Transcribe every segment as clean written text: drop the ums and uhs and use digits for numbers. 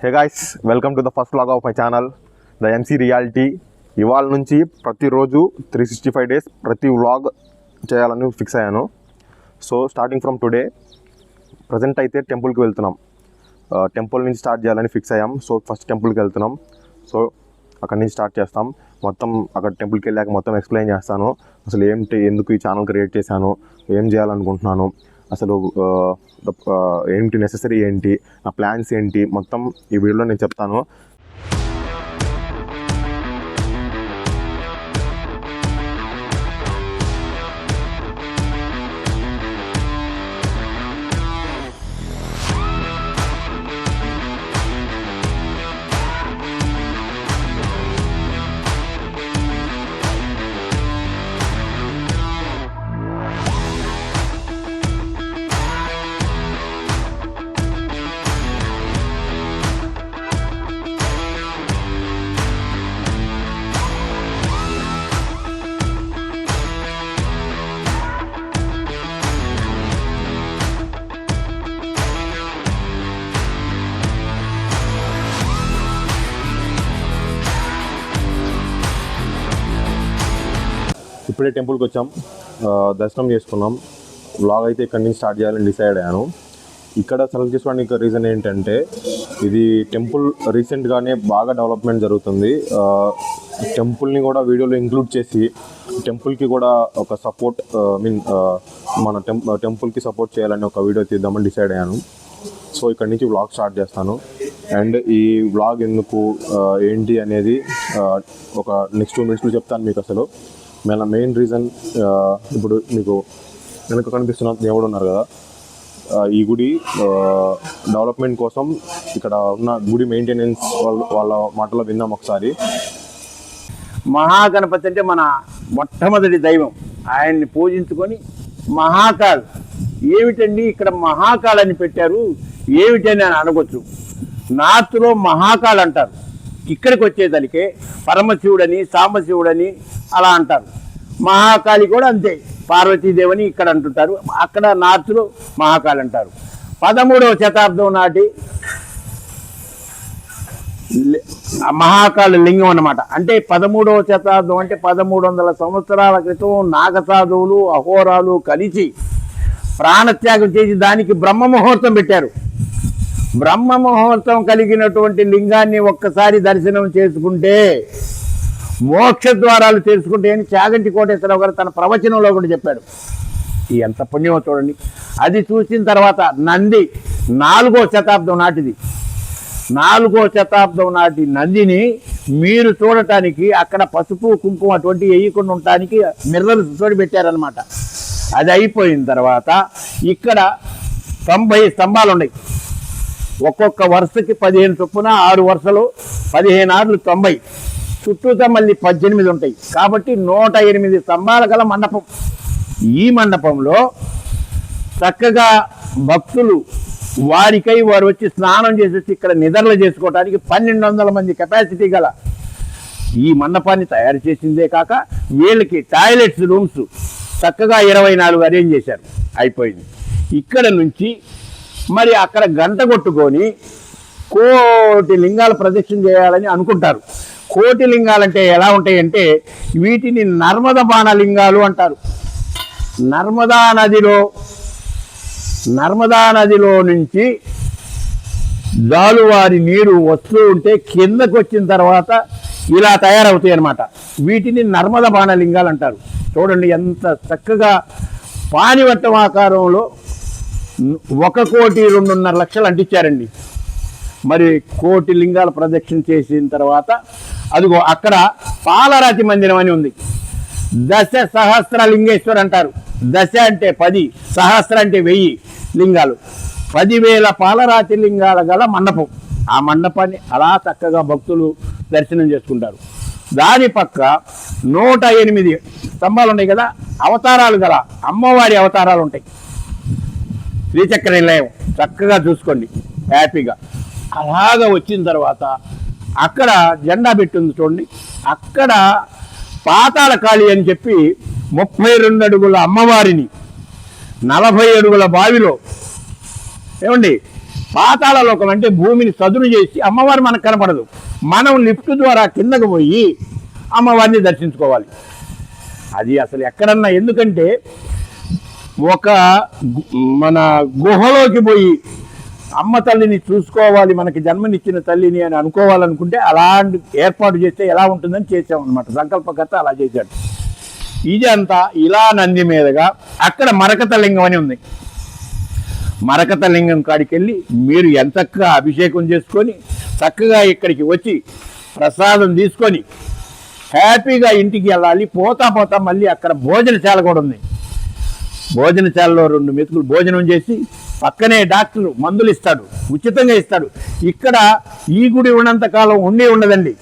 Hey guys, welcome to the first vlog of my channel the MC reality. ఇవాళ నుంచి ప్రతిరోజు 365 days ప్రతి vlog చేయాలని ఫిక్స్ అయ్యాను. So starting from today present అయితే టెంపుల్కి వెళ్తున్నాం. టెంపుల్ నుంచి స్టార్ట్ చేయాలని ఫిక్స్ అయ్యాం. సో ఫస్ట్ టెంపుల్కి వెళ్తున్నాం. సో అక్కడి నుంచి స్టార్ట్ చేస్తాం. మొత్తం అక్కడ టెంపుల్కి వెళ్ళాక మొత్తం ఎక్స్ప్లెయిన్ చేస్తాను. అసలు ఏంటి, ఎందుకు ఈ ఛానల్ క్రియేట్ చేశాను, ఏం చేయాలనుకుంటున్నాను, అసలు ఏంటి నెసెసరీ, ఏంటి నా ప్లాన్స్ ఏంటి, మొత్తం ఈ వీడియోలో నేను చెప్తాను. ఇప్పుడే టెంపుల్కి వచ్చాం, దర్శనం చేసుకున్నాం. వ్లాగ్ అయితే ఇక్కడి నుంచి స్టార్ట్ చేయాలని డిసైడ్ అయ్యాను. ఇక్కడ సెలెక్ట్ చేసుకోవడానికి రీజన్ ఏంటంటే, ఇది టెంపుల్ రీసెంట్గానే బాగా డెవలప్మెంట్ జరుగుతుంది. టెంపుల్ని కూడా వీడియోలో ఇంక్లూడ్ చేసి టెంపుల్కి కూడా ఒక సపోర్ట్ మన టెంపుల్కి సపోర్ట్ చేయాలని ఒక వీడియో తీద్దామని డిసైడ్ అయ్యాను. సో ఇక్కడి నుంచి వ్లాగ్ స్టార్ట్ చేస్తాను. అండ్ ఈ వ్లాగ్ ఎందుకు ఏంటి అనేది ఒక నెక్స్ట్ 2 minutesలో చెప్తాను మీకు. అసలు మెయిన్ రీజన్, ఇప్పుడు మీకు వెనక కనిపిస్తున్న దేవుడు ఉన్నారు కదా, ఈ గుడి డెవలప్మెంట్ కోసం ఇక్కడ ఉన్న గుడి మెయింటెనెన్స్ వాళ్ళ మాటలో విన్నాం ఒకసారి. మహాగణపతి అంటే మన మొట్టమొదటి దైవం. ఆయన్ని పూజించుకొని మహాకాల్ ఏమిటండి ఇక్కడ మహాకాల్ అని పెట్టారు, ఏమిటని అని అడగొచ్చు. నార్త్లో మహాకాల్ అంటారు, ఇక్కడికి వచ్చేదానికే పరమశివుడని సాంబశివుడని అలా అంటారు. మహాకాళి కూడా అంతే, పార్వతీదేవని ఇక్కడ అంటుంటారు. అక్కడ నార్త్లో మహాకాళి అంటారు. 13వ శతాబ్దం నాటి మహాకాళి లింగం అన్నమాట. అంటే 13వ శతాబ్దం అంటే 1300 సంవత్సరాల క్రితం నాగసాధువులు అహోరాలు కలిసి ప్రాణత్యాగం చేసి దానికి బ్రహ్మ ముహూర్తం పెట్టారు. బ్రహ్మ ముహూర్తం కలిగినటువంటి లింగాన్ని ఒక్కసారి దర్శనం చేసుకుంటే మోక్ష ద్వారాలు తెలుసుకుంటే అని చాగంటి కోటేశ్వరరావు గారు తన ప్రవచనంలో కూడా చెప్పాడు. ఎంత పుణ్యమో చూడండి. అది చూసిన తర్వాత నంది 4వ శతాబ్దం నాటిది. 4వ శతాబ్దం నాటి నందిని మీరు చూడటానికి అక్కడ పసుపు కుంకుమ అటువంటి వేయకుండా ఉండటానికి మిర్రలు తోడి పెట్టారనమాట. అది అయిపోయిన తర్వాత ఇక్కడ 90 స్తంభాలు ఉన్నాయి. ఒక్కొక్క వరుసకి 15 చొప్పున 6 వరుసలు 15 6 90, చుట్టూతో మళ్ళీ 18 ఉంటాయి. కాబట్టి 108 స్తంభాల గల మండపం. ఈ మండపంలో చక్కగా భక్తులు వారికై వారు వచ్చి స్నానం చేసేసి ఇక్కడ నిద్రలు చేసుకోవడానికి 1200 మంది కెపాసిటీ గల ఈ మండపాన్ని తయారు చేసిందే కాక వీళ్ళకి టాయిలెట్స్ రూమ్స్ చక్కగా 24 అరేంజ్ చేశారు. అయిపోయింది. ఇక్కడ నుంచి మరి అక్కడ గంట కొట్టుకొని 1,000,000 లింగాలు ప్రదక్షిణ చేయాలని అనుకుంటారు. 1,000,000 లింగాలంటే ఎలా ఉంటాయంటే వీటిని నర్మద బాణలింగాలు అంటారు. నర్మదా నదిలో నుంచి జాలువారి నీరు వస్తూ ఉంటే కిందకు వచ్చిన తర్వాత ఇలా తయారవుతాయి అన్నమాట. వీటిని నర్మద బాణలింగాలు అంటారు. చూడండి ఎంత చక్కగా పానివట్టం ఆకారంలో 1,02,50,000 అంటించారండి. మరి 1,000,000 లింగాల ప్రదక్షిణ చేసిన తర్వాత అదిగో అక్కడ పాలరాతి మందిరం అని ఉంది. 10 సహస్ర లింగేశ్వర్ అంటారు. 10 అంటే 10, సహస్ర అంటే 1000 లింగాలు. 10,000 పాలరాతి లింగాల గల మండపం. ఆ మండపాన్ని అలా చక్కగా భక్తులు దర్శనం చేసుకుంటారు. దాని పక్క 108 స్తంభాలు ఉన్నాయి కదా, అవతారాలు గల అమ్మవారి అవతారాలు ఉంటాయి. శ్రీచక్ర నిలయం చక్కగా చూసుకోండి హ్యాపీగా. అలాగా వచ్చిన తర్వాత అక్కడ జెండా పెట్టింది చూడండి. అక్కడ పాతాళ కాళి అని చెప్పి 32 అడుగుల అమ్మవారిని 40 అడుగుల బావిలో ఏమండి పాతాళ లోకం అంటే భూమిని చదును చేసి అమ్మవారు మనకు కనపడదు. మనం లిఫ్ట్ ద్వారా కిందకు పోయి అమ్మవారిని దర్శించుకోవాలి. అది అసలు ఎక్కడన్నా, ఎందుకంటే ఒక మన గుహలోకి పోయి అమ్మ తల్లిని చూసుకోవాలి, మనకి జన్మనిచ్చిన తల్లిని అని అనుకోవాలనుకుంటే అలాంటి ఏర్పాటు చేస్తే ఎలా ఉంటుందని చేసామన్నమాట. సంకల్పకర్త అలా చేశాడు. ఇది అంతా ఇలా నంది మీదగా అక్కడ మరకత లింగం అని ఉంది. మరకత లింగం కాడికి వెళ్ళి మీరు ఎంతగా అభిషేకం చేసుకొని చక్కగా ఇక్కడికి వచ్చి ప్రసాదం తీసుకొని హ్యాపీగా ఇంటికి వెళ్ళాలి. పోతా పోతా మళ్ళీ అక్కడ భోజనశాల కూడా ఉంది. భోజనశాలలో 2 మెతుకులు భోజనం చేసి పక్కనే డాక్టర్ మందులు ఇస్తాడు, ఉచితంగా ఇస్తాడు. ఇక్కడ ఈ గుడి ఉన్నంత కాలం హుండీ ఉండదండి.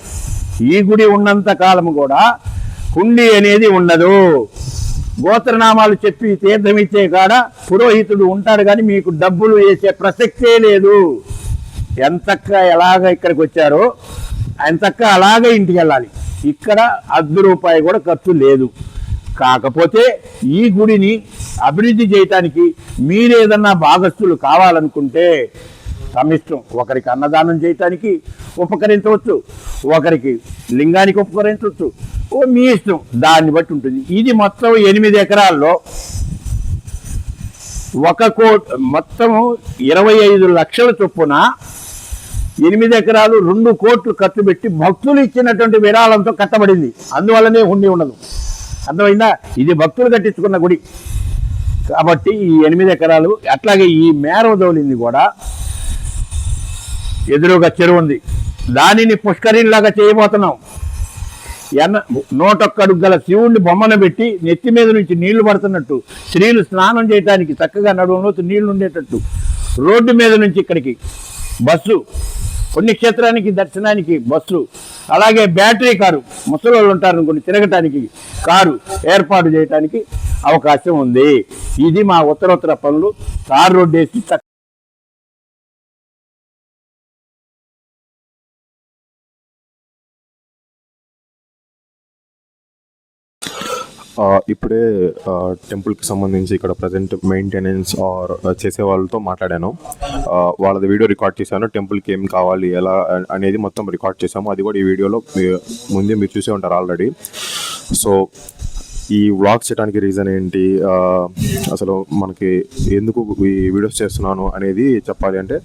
ఈ గుడి ఉన్నంత కాలం కూడా హుండీ అనేది ఉండదు. గోత్రనామాలు చెప్పి తీర్థం ఇచ్చే కాడ పురోహితుడు ఉంటాడు, కానీ మీకు డబ్బులు వేసే ప్రసక్తే లేదు. ఎంతక్క ఎలాగ ఇక్కడికి వచ్చారో ఎంతక్క అలాగే ఇంటికి వెళ్ళాలి. ఇక్కడ ₹1 కూడా ఖర్చు లేదు. కాకపోతే ఈ గుడిని అభివృద్ధి చేయటానికి మీరేదన్నా భాగస్తులు కావాలనుకుంటే తమిష్టం. ఒకరికి అన్నదానం చేయటానికి ఉపకరించవచ్చు, ఒకరికి లింగానికి ఉపకరించవచ్చు, మీ ఇష్టం, దాన్ని బట్టి ఉంటుంది. ఇది మొత్తం 8 ఎకరాల్లో 1 కోటి, మొత్తం 25 లక్షల చొప్పున 8 ఎకరాలు 2 కోట్లు ఖర్చు పెట్టి భక్తులు ఇచ్చినటువంటి విరాళంతో కట్టబడింది. అందువల్లనే హుండీ ఉండదు. అర్థమైందా? ఇది భక్తులు కట్టించుకున్న గుడి కాబట్టి ఈ 8 ఎకరాలు. అట్లాగే ఈ మేరవదౌలింది కూడా ఎదురుగా చెరువు ఉంది, దానిని పుష్కరిణిలాగా చేయబోతున్నాం. 101 అడుగు గల శివుణ్ణి బొమ్మను పెట్టి నెత్తి మీద నుంచి నీళ్లు పడుతున్నట్టు, స్త్రీలు స్నానం చేయడానికి చక్కగా నడుములో నీళ్లు ఉండేటట్టు, రోడ్డు మీద నుంచి ఇక్కడికి బస్సు, పుణ్యక్షేత్రానికి దర్శనానికి బస్సు, అలాగే బ్యాటరీ కారు, ముసలి వాళ్ళు ఉంటారు అనుకోండి తిరగటానికి కారు ఏర్పాటు చేయడానికి అవకాశం ఉంది. ఇది మా ఉత్తరోత్తర పనులు. తార్ రోడ్డు వేసి ఇప్పుడే టెంపుల్కి సంబంధించి ఇక్కడ ప్రజెంట్ మెయింటెనెన్స్ ఆర్ చేసే వాళ్ళతో మాట్లాడాను. వాళ్ళది వీడియో రికార్డ్ చేశాను. టెంపుల్కి ఏం కావాలి ఎలా అనేది మొత్తం రికార్డ్ చేశాము. అది కూడా ఈ వీడియోలో ముందే మీరు చూసే ఉంటారు ఆల్రెడీ. సో ఈ వ్లాగ్స్ చేయడానికి రీజన్ ఏంటి, అసలు మనకి ఎందుకు ఈ వీడియోస్ చేస్తున్నాను అనేది చెప్పాలి అంటే,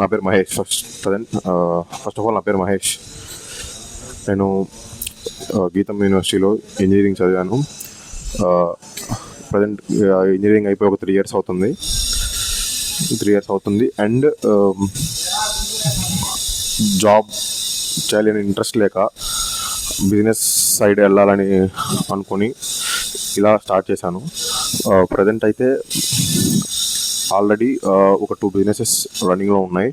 నా పేరు మహేష్. ఫస్ట్ ఆఫ్ ఆల్ నా పేరు మహేష్. నేను గీతం యూనివర్సిటీలో ఇంజనీరింగ్ చదివాను. ప్రజెంట్ ఇంజనీరింగ్ అయిపోయి ఒక 3 years అవుతుంది. అండ్ జాబ్ చేయాలని ఇంట్రెస్ట్ లేక బిజినెస్ సైడ్ వెళ్ళాలని అనుకొని ఇలా స్టార్ట్ చేశాను. ప్రజెంట్ అయితే ఆల్రెడీ ఒక 2 బిజినెసెస్ రన్నింగ్లో ఉన్నాయి.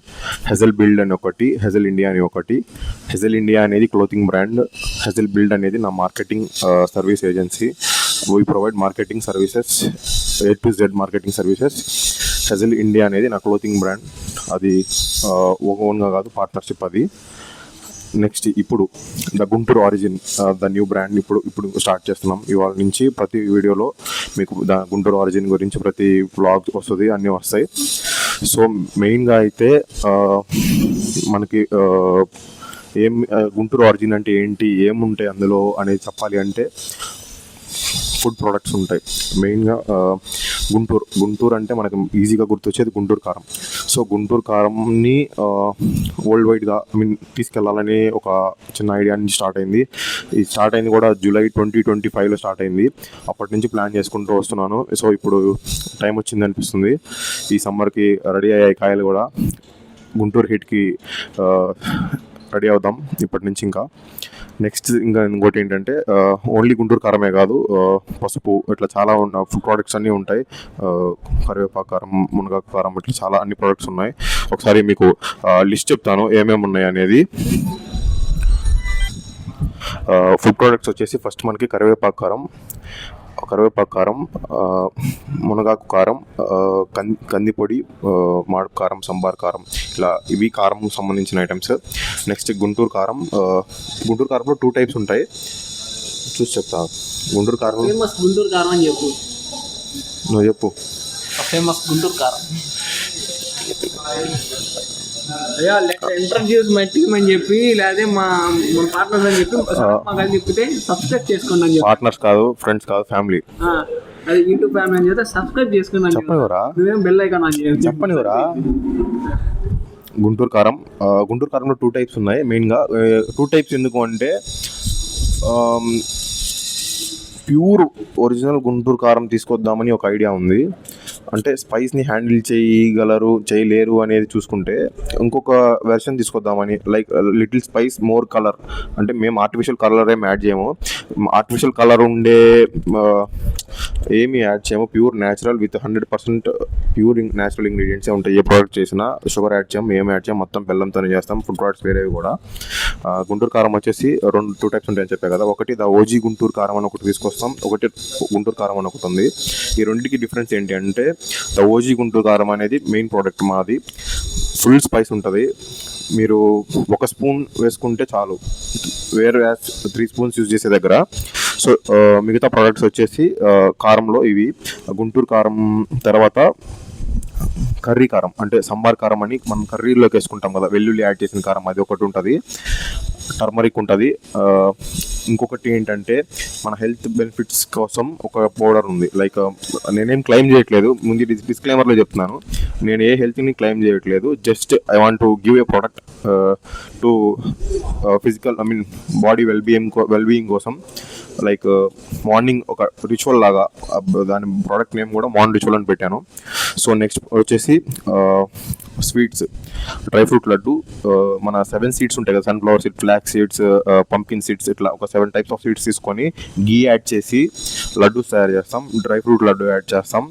హెజల్ బిల్డ్ అని ఒకటి, హెజల్ ఇండియా అని ఒకటి. హెజల్ ఇండియా అనేది క్లోతింగ్ బ్రాండ్, హెజల్ బిల్డ్ అనేది నా marketing service agency. We provide marketing services, A to Z marketing services. Hazel India అనేది నా క్లోతింగ్ బ్రాండ్. అది ఓన్గా కాదు, పార్ట్నర్షిప్ అది. నెక్స్ట్ ఇప్పుడు the Guntur origin, the new brand ఇప్పుడు స్టార్ట్ చేస్తున్నాం. ఇవాళ నుంచి ప్రతి వీడియోలో మీకు ద గుంటూరు ఆరిజిన్ గురించి ప్రతి వ్లాగ్ వస్తుంది, అన్నీ వస్తాయి. సో మెయిన్గా అయితే మనకి గుంటూరు ఆరిజిన్ అంటే ఏంటి, ఏముంటాయి అందులో అనేది చెప్పాలి అంటే, ఫుడ్ ప్రోడక్ట్స్ ఉంటాయి. మెయిన్గా గుంటూరు అంటే మనకు ఈజీగా గుర్తొచ్చేది గుంటూరు కారం. సో గుంటూరు కారంని వరల్డ్ వైడ్గా తీసుకెళ్లాలని ఒక చిన్న ఐడియా నుంచి స్టార్ట్ అయింది. ఇది స్టార్ట్ అయింది కూడా July 2025లో స్టార్ట్ అయింది. అప్పటి నుంచి ప్లాన్ చేసుకుంటూ వస్తున్నాను. సో ఇప్పుడు టైం వచ్చింది అనిపిస్తుంది. ఈ సమ్మర్కి రెడీ అయ్యాయి కాయలు కూడా. గుంటూరు హిట్కి రెడీ అవుదాం ఇప్పటి నుంచి. నెక్స్ట్ ఇంకా ఇంకోటి ఏంటంటే, ఓన్లీ గుంటూరు కారమే కాదు, పసుపు ఇట్లా చాలా ఫుడ్ ప్రోడక్ట్స్ అన్నీ ఉంటాయి. కరివేపాకు కారం, మునగాకు కారం, ఇట్లా చాలా అన్ని ప్రోడక్ట్స్ ఉన్నాయి. ఒకసారి మీకు లిస్ట్ చెప్తాను ఏమేమి ఉన్నాయి అనేది. ఫుడ్ ప్రోడక్ట్స్ వచ్చేసి ఫస్ట్ మనకి కరివేపాకు కారం, మునగాకు కారం, కందిపొడి, మాడు కారం, సంబార్ కారం, ఇలా ఇవి కారం సంబంధించిన ఐటమ్స్. నెక్స్ట్ గుంటూరు కారంలో 2 types ఉంటాయి, చూసి చెప్తా. గుంటూరు కారం ఫేమస్ గుంటూరు కారం అని చెప్పు. నువ్వు చెప్పు. ఫేమస్ గుంటూరు కారం అయ్యా ఇంట్రడ్యూస్ మై టీమ్ అని చెప్పి లేదా మన పార్ట్నర్స్ అని చెప్పి మాకు చెప్తే సబ్స్క్రైబ్ చేసుకోండి అని చెప్పి. పార్ట్నర్స్ కాదు, ఫ్రెండ్స్ కాదు, ఫ్యామిలీ. అది యూట్యూబ్ ఫ్యామిలీ అని చెప్తే సబ్స్క్రైబ్ చేసుకున్నాను. చెప్పనివరా, నువ్వేం బెల్ ఐకాన్ అని చెప్పనివరా. గుంటూరు కారం, గుంటూరు కారంలో 2 టైప్స్ ఉన్నాయి మెయిన్గా. 2 టైప్స్ ఎందుకు అంటే ప్యూర్ ఒరిజినల్ గుంటూరు కారం తీసుకొద్దామని ఒక ఐడియా ఉంది. అంటే స్పైస్ని హ్యాండిల్ చేయలేరు అనేది చూసుకుంటే ఇంకొక వెర్షన్ తీసుకొద్దామని, like little spice more colour. అంటే మేము ఆర్టిఫిషియల్ కలర్ ఏమి యాడ్ చేయము, ఆర్టిఫిషియల్ కలర్ ఉండే ఏమి యాడ్ చేయము. Pure natural with 100% pure natural ఇంగ్రీడియంట్సే ఉంటాయి. ఏ ప్రోడక్ట్ చేసినా షుగర్ యాడ్ చేయము, ఏం యాడ్ చేయము, మొత్తం బెల్లంతోనే చేస్తాం. ఫుడ్ ప్రోడక్ట్స్ వేరేవి కూడా. గుంటూరు కారం వచ్చేసి 2 టైప్స్ ఉంటాయని చెప్పాను కదా. ఒకటి ద ఓజీ గుంటూరు కారం అని ఒకటి తీసుకొస్తాం, ఒకటి గుంటూరు కారం అని ఒకటి ఉంది. ఈ రెండింటికి డిఫరెన్స్ ఏంటి అంటే ద ఓజీ గుంటూరు కారం అనేది మెయిన్ ప్రోడక్ట్ మాది. ఫుల్ స్పైస్ ఉంటుంది. మీరు 1 స్పూన్ వేసుకుంటే చాలు, వేరే 3 స్పూన్స్ యూజ్ చేసే దగ్గర. సో మిగతా ప్రోడక్ట్స్ వచ్చేసి కారంలో ఇవి. గుంటూరు కారం తర్వాత కర్రీ కారం, అంటే సంబార్ కారం అని మనం కర్రీలోకి వేసుకుంటాం కదా, వెల్లుల్లి యాడ్ చేసిన కారం, అది ఒకటి ఉంటుంది. టర్మరిక్ ఉంటుంది. ఇంకొకటి ఏంటంటే మన హెల్త్ బెనిఫిట్స్ కోసం ఒక పౌడర్ ఉంది. లైక్ నేనేం క్లెయిమ్ చేయట్లేదు, ముందు డిస్క్లైమర్లో చెప్తున్నాను, నేను ఏ హెల్త్ని క్లెయిమ్ చేయట్లేదు. Just I want to give a product to physical body wellbeing కోసం. లైక్ మార్నింగ్ ఒక రిచువల్ లాగా, దాని ప్రోడక్ట్ నేమ్ కూడా మార్నింగ్ రిచువల్ అని పెట్టాను. సో నెక్స్ట్ వచ్చేసి స్వీట్స్, డ్రై ఫ్రూట్ లడ్డు. మన 7 సీడ్స్ ఉంటాయి కదా, sunflower seeds, flax seeds, pumpkin seeds, ఇట్లా ఒక 7 టైప్స్ ఆఫ్ సీడ్స్ తీసుకొని గీ యాడ్ చేసి లడ్డూస్ తయారు చేస్తాం. డ్రై ఫ్రూట్ లడ్డు యాడ్ చేస్తాం.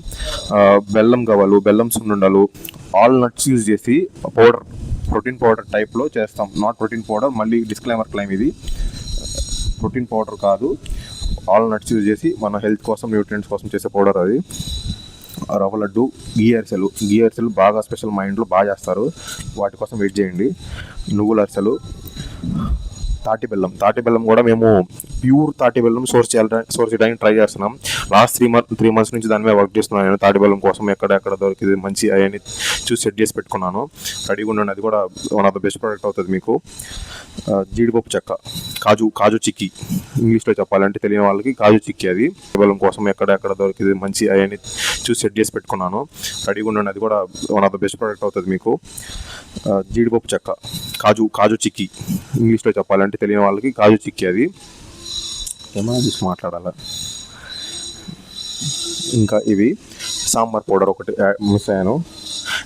బెల్లం గవ్వలు, బెల్లం సున్నుండలు, ఆల్ నట్స్ యూజ్ చేసి పౌడర్, ప్రోటీన్ పౌడర్ టైప్లో చేస్తాం. నాట్ ప్రోటీన్ పౌడర్, మళ్ళీ డిస్క్లైమర్ క్లైమ్, ఇది ప్రోటీన్ పౌడర్ కాదు, ఆల్ నట్స్ యూజ్ చేసి మన హెల్త్ కోసం, న్యూట్రియంట్స్ కోసం చేసే పౌడర్ అది. రవ్వ లడ్డు, గీ అరిసెలు బాగా స్పెషల్, మా ఇంట్లో బాగా చేస్తారు, వాటి కోసం వెయిట్ చేయండి. నువ్వుల అరిసెలు, తాటి బెల్లం కూడా మేము ప్యూర్ తాటి బెల్లం సోర్స్ చేయడానికి ట్రై చేస్తున్నాం. లాస్ట్ 3 months నుంచి దాని మీద వర్క్ చేస్తున్నాను నేను. తాటి బెల్లం కోసం ఎక్కడ దొరికింది మంచి అవన్నీ చూసి సెట్ చేసి పెట్టుకున్నాను, రెడీగా ఉండండి. అది కూడా one of the best product అవుతుంది మీకు. జీడిపప్పు చెక్క, కాజు చిక్కీ, ఇంగ్లీష్లో చెప్పాలంటే తెలియని వాళ్ళకి కాజు చిక్కీ. అది బెల్లం కోసం ఎక్కడ దొరికింది మంచి అవన్నీ చూసి సెట్ చేసి పెట్టుకున్నాను, రెడీగా ఉండండి. అది కూడా one of the best product అవుతుంది మీకు. జీడిపప్పు చెక్క, కాజు చిక్కీ, ఇంగ్లీష్లో చెప్పాలంటే తెలియని వాళ్ళకి కాజు చిక్కీ. అది ఏమైనా చూసి మాట్లాడాలా. ఇంకా ఇవి సాంబార్ పౌడర్ ఒకటి మిస్ అయ్యాను.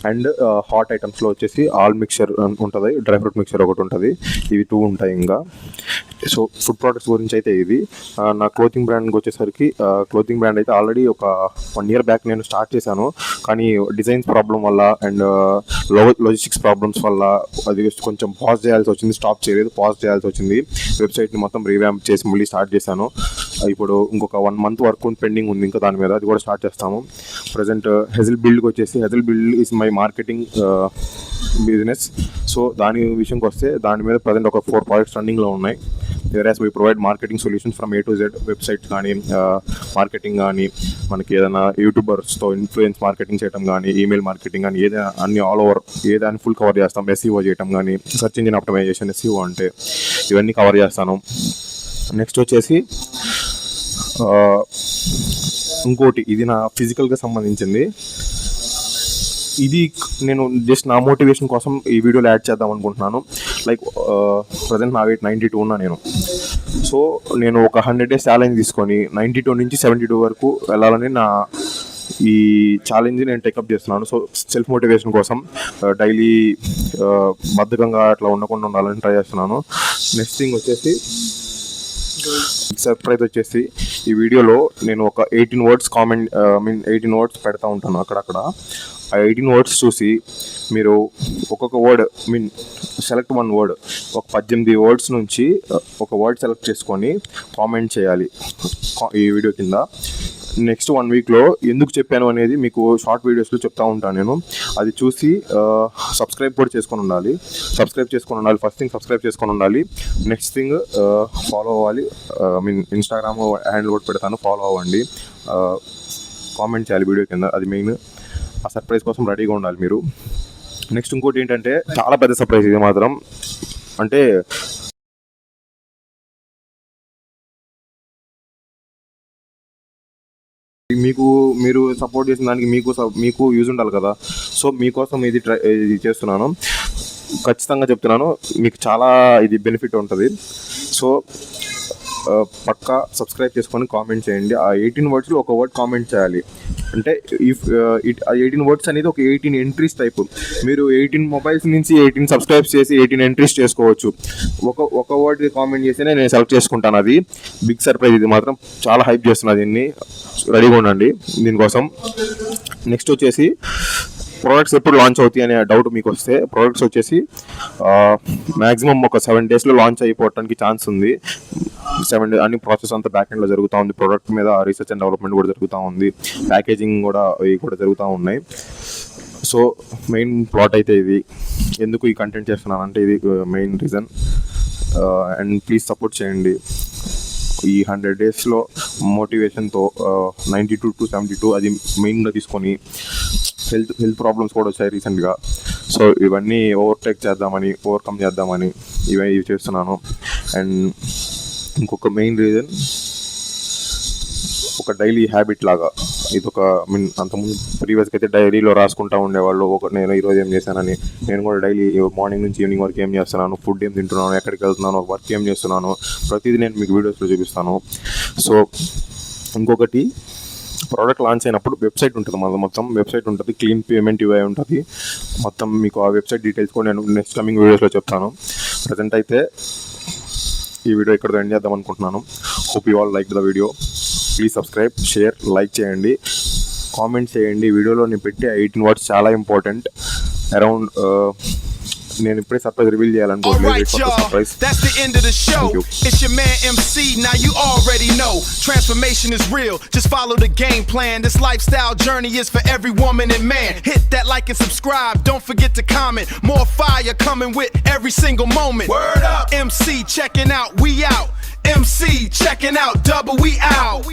అండ్ హాట్ ఐటమ్స్లో వచ్చేసి ఆల్ మిక్చర్ ఉంటుంది, డ్రై ఫ్రూట్ మిక్చర్ ఒకటి ఉంటుంది. ఇవి 2 ఉంటాయి. ఇంకా సో ఫుడ్ ప్రోడక్ట్స్ గురించి అయితే ఇది. నా క్లోతింగ్ బ్రాండ్కి వచ్చేసరికి, క్లోతింగ్ బ్రాండ్ అయితే ఆల్రెడీ ఒక 1 year బ్యాక్ నేను స్టార్ట్ చేశాను. కానీ డిజైన్స్ ప్రాబ్లం వల్ల అండ్ లాజిస్టిక్స్ ప్రాబ్లమ్స్ వల్ల అది కొంచెం పాజ్ చేయాల్సి వచ్చింది. స్టాప్ చేయలేదు, పాజ్ చేయాల్సి వచ్చింది. వెబ్సైట్ని మొత్తం రీవ్యాంప్ చేసి మళ్ళీ స్టార్ట్ చేశాను. ఇప్పుడు ఇంకొక 1 month వర్క్ పెండింగ్ ఉంది ఇంకా దాని మీద, అది కూడా స్టార్ట్ చేస్తాము. ప్రజెంట్ హెజిల్ బిల్డ్కి వచ్చేసి, Hazel build is my marketing business. So దాని విషయంకి వస్తే దాని మీద ప్రజెంట్ ఒక 4 projects రన్నింగ్లో ఉన్నాయి. Whereas we provide marketing solutions from A to Z. Website కానీ, మార్కెటింగ్ కానీ, మనకి ఏదైనా యూట్యూబర్స్తో ఇన్ఫ్లుయెన్స్ మార్కెటింగ్ చేయడం కానీ, ఈమెయిల్ మార్కెటింగ్ కానీ, ఏదైనా అన్ని ఆల్ ఓవర్ ఏదైనా ఫుల్ కవర్ చేస్తాం. SEO చేయడం కానీ, సెర్చ్ ఇంజిన్ ఆప్టిమైజేషన్, SEO అంటే ఇవన్నీ కవర్ చేస్తాను. నెక్స్ట్ వచ్చేసి ఇంకోటి, ఇది నా ఫిజికల్గా సంబంధించింది. ఇది నేను జస్ట్ నా మోటివేషన్ కోసం ఈ వీడియోలో యాడ్ చేద్దాం అనుకుంటున్నాను. లైక్ ప్రజెంట్ నా వెయిట్ 92 ఉన్నా నేను. సో నేను ఒక 100 days ఛాలెంజ్ తీసుకొని 92 నుంచి 72 వరకు వెళ్ళాలని నా ఈ ఛాలెంజ్ నేను టేకప్ చేస్తున్నాను. సో సెల్ఫ్ మోటివేషన్ కోసం డైలీ బద్ధకంగా అట్లా ఉండకుండా ఉండాలని ట్రై చేస్తున్నాను. నెక్స్ట్ థింగ్ వచ్చేసి సర్ప్రైజ్ వచ్చేసి, ఈ వీడియోలో నేను ఒక 18 words కామెంట్ 18 words పెడతా ఉంటాను అక్కడక్కడ. ఆ 18 words చూసి మీరు ఒక్కొక్క వర్డ్ సెలెక్ట్ 1 word, ఒక 18 words నుంచి ఒక వర్డ్ సెలెక్ట్ చేసుకొని కామెంట్ చేయాలి ఈ వీడియో కింద. నెక్స్ట్ 1 weekలో ఎందుకు చెప్పాను అనేది మీకు షార్ట్ వీడియోస్లో చెప్తా ఉంటాను నేను. అది చూసి సబ్స్క్రైబ్ కూడా చేసుకొని ఉండాలి. ఫస్ట్ థింగ్ సబ్స్క్రైబ్ చేసుకొని ఉండాలి. నెక్స్ట్ థింగ్ ఫాలో అవ్వాలి. ఇన్స్టాగ్రామ్ హ్యాండిల్ కూడా పెడతాను, ఫాలో అవ్వండి. కామెంట్ చేయాలి వీడియో కింద, అది మెయిన్. ఆ సర్ప్రైజ్ కోసం రెడీగా ఉండాలి మీరు. నెక్స్ట్ ఇంకోటి ఏంటంటే చాలా పెద్ద సర్ప్రైజ్ ఇది మాత్రం. అంటే మీరు సపోర్ట్ చేసిన దానికి మీకు యూజ్ ఉండాలి కదా. సో మీకోసం ఇది చేస్తున్నాను. ఖచ్చితంగా చెప్తున్నాను, మీకు చాలా ఇది బెనిఫిట్ ఉంటుంది. సో పక్కా సబ్స్క్రైబ్ చేసుకొని కామెంట్ చేయండి. ఆ 18 వర్డ్స్లో ఒక వర్డ్ కామెంట్ చేయాలి. అంటే ఇఫ్ 18 వర్డ్స్ అనేది ఒక 18 ఎంట్రీస్ టైపు. మీరు 18 మొబైల్స్ నుంచి 18 సబ్స్క్రైబ్స్ చేసి 18 ఎంట్రీస్ చేసుకోవచ్చు. ఒక వర్డ్ కామెంట్ చేస్తేనే నేను సెలెక్ట్ చేసుకుంటాను. అది బిగ్ సర్ప్రైజ్. ఇది మాత్రం చాలా హైప్ చేస్తున్నా. దీన్ని రెడీగా ఉండండి దీనికోసం. నెక్స్ట్ వచ్చేసి ప్రోడక్ట్స్ ఎప్పుడు లాంచ్ అవుతాయి అనే డౌట్ మీకు వస్తే, ప్రోడక్ట్స్ వచ్చేసి మ్యాక్సిమం ఒక 7 డేస్లో లాంచ్ అయిపోవడానికి ఛాన్స్ ఉంది. 7 days అన్ని ప్రాసెస్ అంతా బ్యాక్ ఎండ్లో జరుగుతూ ఉంది. ప్రోడక్ట్ మీద రీసెర్చ్ అండ్ డెవలప్మెంట్ కూడా జరుగుతూ ఉంది. ప్యాకేజింగ్ కూడా ఇవి కూడా జరుగుతూ ఉన్నాయి. సో మెయిన్ ప్లాట్ అయితే ఇది. ఎందుకు ఈ కంటెంట్ చేస్తున్నానంటే ఇది main reason. And please support చేయండి. ఈ 100 డేస్లో మోటివేషన్తో 92 to 72 అది మెయిన్గా తీసుకొని హెల్త్ ప్రాబ్లమ్స్ కూడా వచ్చాయి రీసెంట్గా. సో ఇవన్నీ ఓవర్కమ్ చేద్దామని ఇవి చేస్తున్నాను. అండ్ ఇంకొక మెయిన్ రీజన్, ఒక డైలీ హ్యాబిట్ లాగా ఇది ఒక అంతకుముందు ప్రీవియస్గా అయితే డైరీలో రాసుకుంటూ ఉండేవాళ్ళు. నేను ఈరోజు ఏం చేశానని. నేను కూడా డైలీ మార్నింగ్ నుంచి ఈవినింగ్ వరకు ఏం చేస్తున్నాను, ఫుడ్ ఏం తింటున్నాను, ఎక్కడికి వెళ్తున్నాను, వర్క్ ఏం చేస్తున్నాను, ప్రతిదీ నేను మీకు వీడియోస్లో చూపిస్తాను. సో ఇంకొకటి, ప్రోడక్ట్ లాంచ్ అయినప్పుడు వెబ్సైట్ ఉంటుంది, మొత్తం వెబ్సైట్ ఉంటుంది, క్లీన్ పేమెంట్ యూఐ ఉంటుంది మొత్తం. మీకు ఆ వెబ్సైట్ డీటెయిల్స్ కూడా నేను నెక్స్ట్ కమింగ్ వీడియోస్లో చెప్తాను. ప్రజెంట్ అయితే ఈ వీడియో ఇక్కడ ఎండ్ చేద్దాం అనుకుంటున్నాను. Hope you all like the video. Please subscribe, share, like చేయండి, కామెంట్ చేయండి. వీడియోలో నేను పెట్టే 18 వర్డ్స్ చాలా ఇంపార్టెంట్. అరౌండ్ నేను ఇప్పుడే సర్ప్రైజ్ రివీల్ చేయాలనుకోవట్లేదు. That's the end of the show. It's your man MC. Now you already know. Transformation is real. Just follow the game plan. This lifestyle journey is for every woman and man. Hit that like and subscribe. Don't forget to comment. More fire coming with every single moment. Word up. MC checking out. We out. MC checking out. Double we out.